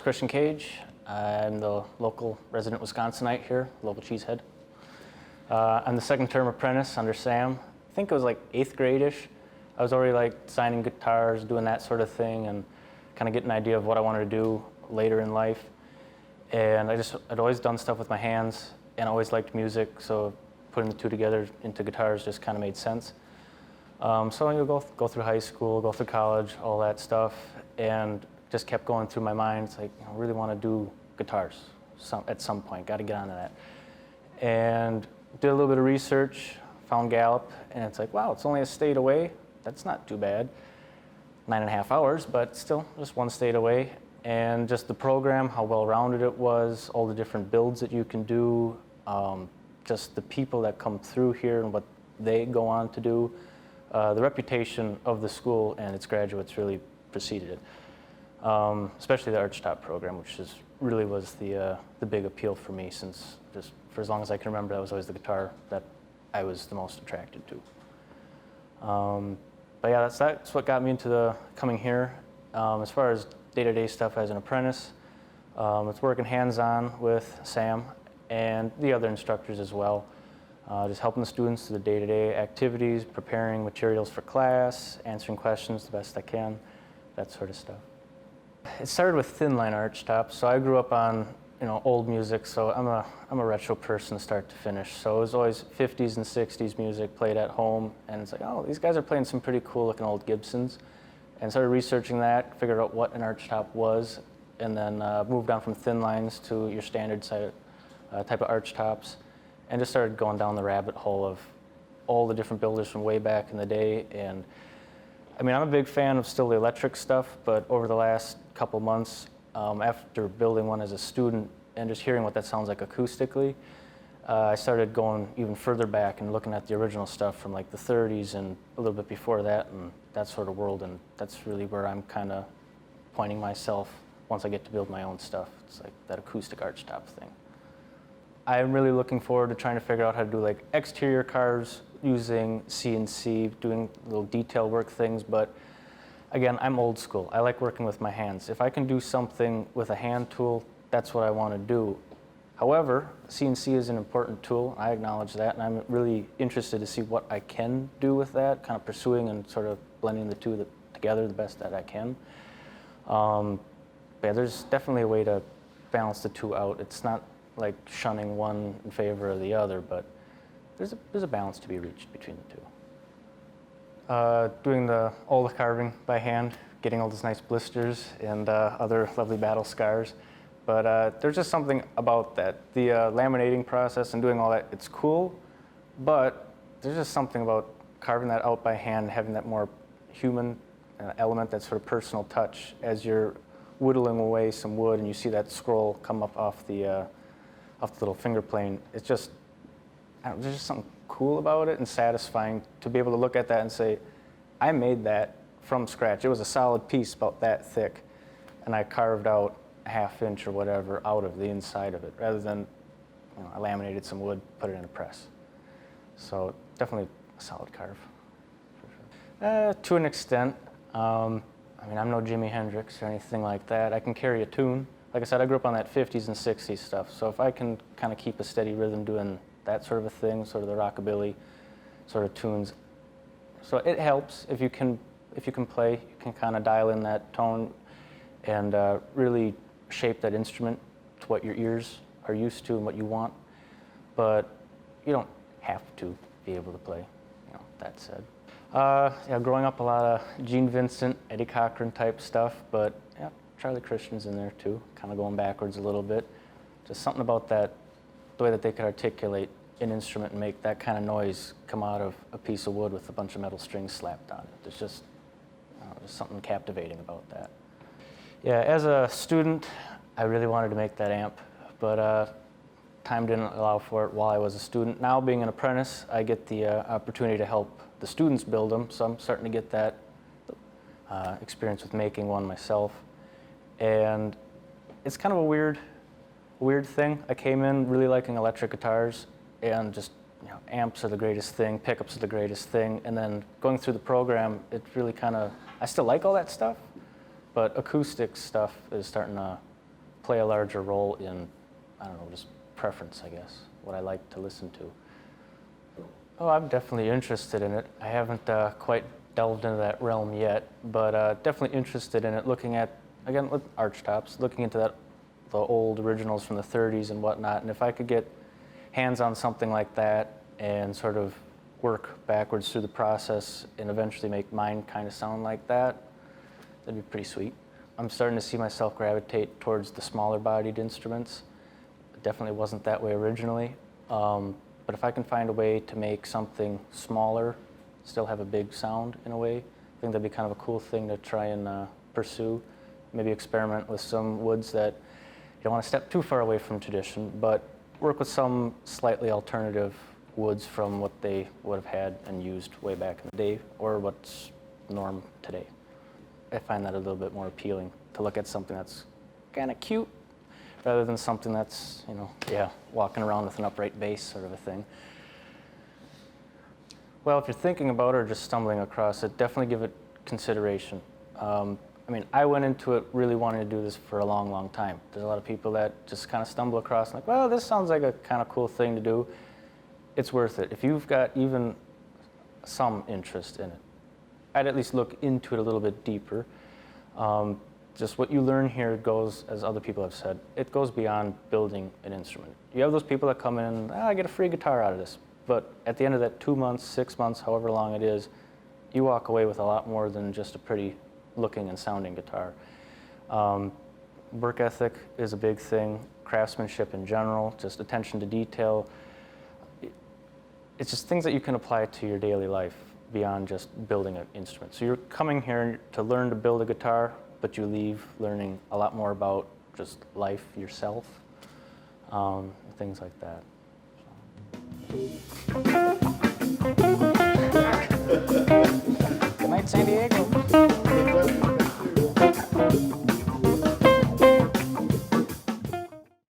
is Christian Kage. I'm the local resident Wisconsinite here, local cheesehead. I'm the second term apprentice under Sam. I think it was like 8th grade-ish. I was already like designing guitars, doing that sort of thing, and kind of getting an idea of what I wanted to do later in life. And I'd always done stuff with my hands, and I always liked music, so putting the two together into guitars just kind of made sense. So you go through high school, go through college, all that stuff, and just kept going through my mind. It's like, I really want to do guitars at some point, got to get onto that. And did a little bit of research, found Galloup, and it's like, wow, it's only a state away. That's not too bad. 9.5 hours, but still just one state away. And just the program, how well-rounded it was, all the different builds that you can do, just the people that come through here and what they go on to do. The reputation of the school and its graduates really preceded it, especially the Archtop program, which really was the big appeal for me, since just for as long as I can remember, that was always the guitar that I was the most attracted to. But yeah, that's what got me into coming here. As far as day-to-day stuff as an apprentice, it's working hands-on with Sam and the other instructors as well. Just helping the students through the day-to-day activities, preparing materials for class, answering questions the best I can, that sort of stuff. It started with thin line archtops, so I grew up on old music, so I'm a retro person start to finish. So it was always 50s and 60s music played at home, and it's like, oh, these guys are playing some pretty cool looking old Gibsons. And started researching that, figured out what an archtop was, and then moved on from thin lines to your standard type of archtops. And just started going down the rabbit hole of all the different builders from way back in the day. And I mean, I'm a big fan of still the electric stuff, but over the last couple months, after building one as a student and just hearing what that sounds like acoustically, I started going even further back and looking at the original stuff from like the 30s and a little bit before that, and that sort of world. And that's really where I'm kind of pointing myself once I get to build my own stuff. It's like that acoustic archtop thing. I'm really looking forward to trying to figure out how to do like exterior cars using CNC, doing little detail work things, but again, I'm old school. I like working with my hands. If I can do something with a hand tool, that's what I want to do. However, CNC is an important tool, I acknowledge that, and I'm really interested to see what I can do with that, kind of pursuing and sort of blending the two together the best that I can. But yeah, there's definitely a way to balance the two out. It's not like shunning one in favor of the other, but there's a balance to be reached between the two. Doing all the carving by hand, getting all those nice blisters and other lovely battle scars. But there's just something about that. The laminating process and doing all that, it's cool, but there's just something about carving that out by hand, having that more human element, that sort of personal touch as you're whittling away some wood and you see that scroll come up off the little finger plane. It's just, there's just something cool about it and satisfying to be able to look at that and say, I made that from scratch. It was a solid piece about that thick, and I carved out a 1/2 inch or whatever out of the inside of it, rather than I laminated some wood, put it in a press. So definitely a solid carve, for sure. To an extent. I mean, I'm no Jimi Hendrix or anything like that. I can carry a tune. Like I said, I grew up on that 50s and 60s stuff, so if I can kind of keep a steady rhythm doing that sort of a thing, sort of the rockabilly sort of tunes, so it helps if you can play, you can kind of dial in that tone and really shape that instrument to what your ears are used to and what you want, but you don't have to be able to play, that said. Yeah, growing up a lot of Gene Vincent, Eddie Cochran type stuff, but yeah, Charlie Christian's in there too, kind of going backwards a little bit. Just something about that, the way that they could articulate an instrument and make that kind of noise come out of a piece of wood with a bunch of metal strings slapped on it. There's just there's something captivating about that. Yeah, as a student, I really wanted to make that amp, but time didn't allow for it while I was a student. Now, being an apprentice, I get the opportunity to help the students build them, so I'm starting to get that experience with making one myself. And it's kind of a weird thing. I came in really liking electric guitars, and just amps are the greatest thing, pickups are the greatest thing, and then going through the program, it really kind of, I still like all that stuff, but acoustic stuff is starting to play a larger role in, I don't know, just preference, I guess, what I like to listen to. Oh, I'm definitely interested in it. I haven't quite delved into that realm yet, but definitely interested in it, looking at, again, with archtops, looking into the old originals from the 30s and whatnot, and if I could get hands on something like that and sort of work backwards through the process and eventually make mine kind of sound like that, that'd be pretty sweet. I'm starting to see myself gravitate towards the smaller bodied instruments. It definitely wasn't that way originally, but if I can find a way to make something smaller, still have a big sound in a way, I think that'd be kind of a cool thing to try and pursue. Maybe experiment with some woods that you don't want to step too far away from tradition, but work with some slightly alternative woods from what they would have had and used way back in the day, or what's norm today. I find that a little bit more appealing, to look at something that's kind of cute rather than something that's, walking around with an upright bass sort of a thing. Well, if you're thinking about it or just stumbling across it, definitely give it consideration. I went into it really wanting to do this for a long, long time. There's a lot of people that just kind of stumble across and like, well, this sounds like a kind of cool thing to do. It's worth it. If you've got even some interest in it, I'd at least look into it a little bit deeper. Just what you learn here goes, as other people have said, it goes beyond building an instrument. You have those people that come in, I get a free guitar out of this. But at the end of that 2 months, 6 months, however long it is, you walk away with a lot more than just a pretty looking and sounding guitar. Work ethic is a big thing, craftsmanship in general, just attention to detail. It's just things that you can apply to your daily life beyond just building an instrument. So you're coming here to learn to build a guitar, but you leave learning a lot more about just life yourself, things like that. Good night, San Diego.